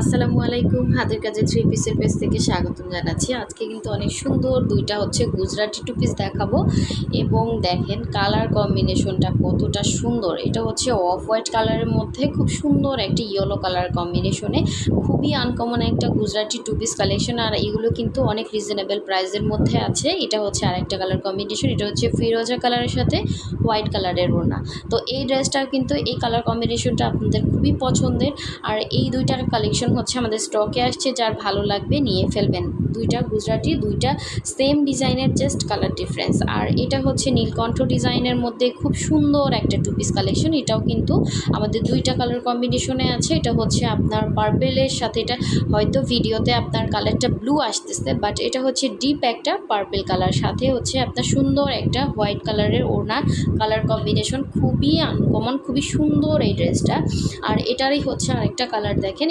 আসসালামু আলাইকুম। হাতের কাজে থ্রি পিসের পেজ থেকে স্বাগতম জানাচ্ছি। আজকে কিন্তু অনেক সুন্দর ২ টা হচ্ছে গুজরাটি টু পিস দেখাবো এবং দেখেন কালার কম্বিনেশনটা কতটা সুন্দর। এটা হচ্ছে অফ হোয়াইট কালারের মধ্যে খুব সুন্দর একটি ইয়েলো কালার কম্বিনেশনে খুবই আনকমন একটা গুজরাটি টু পিস কালেকশন। আর এগুলো কিন্তু অনেক রিজনেবল প্রাইসের মধ্যে আছে। এটা হচ্ছে আরেকটা কালার কম্বিনেশন। এটা হচ্ছে ফিরোজা কালারের সাথে হোয়াইট কালারের ওড়না। তো এই ড্রেসটা কিন্তু এই কালার কম্বিনেশনটা আপনাদের খুবই পছন্দের। আর এই ২ টার কালেকশন হচ্ছে আমাদের স্টকে আসছে, যার ভালো লাগবে নিয়ে ফেলবেন। ২ টা গুজরাটি, ২ টা সেম ডিজাইনের, জাস্ট কালার ডিফারেন্স। আর এটা হচ্ছে নীলকণ্ঠ ডিজাইনের মধ্যে খুব সুন্দর একটা টু পিস কালেকশন। এটাও কিন্তু আমাদের ২ টা কালার কম্বিনেশনে আছে। এটা হচ্ছে আপনার পার্পেলের সাথে, এটা হয়তো ভিডিওতে আপনার কালারটা ব্লু আসতেছে, বাট এটা হচ্ছে ডিপ একটা পার্পেল কালার, সাথে হচ্ছে আপনার সুন্দর একটা হোয়াইট কালারের ওড়না কালার কম্বিনেশন। খুবই আনকমন, খুবই সুন্দর এই ড্রেসটা। আর এটারই হচ্ছে আরেকটা কালার দেখেন।